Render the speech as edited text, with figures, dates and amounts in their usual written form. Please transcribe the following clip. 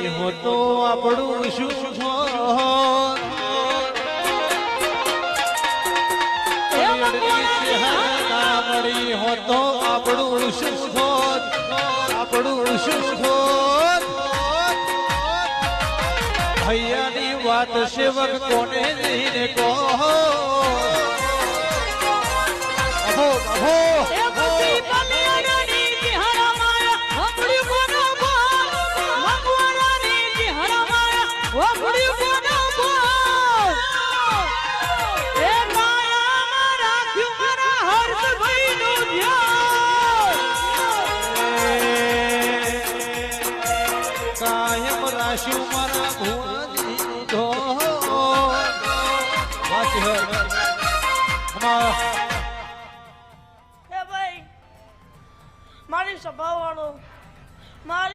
મળી હોતો આપણું શું મળી હોતો આપણું શું આપણું શું ભૈયાની વાત સેવક કોને જઈને કહો અભો અભો કાયમ રાશિ મારા ભુવન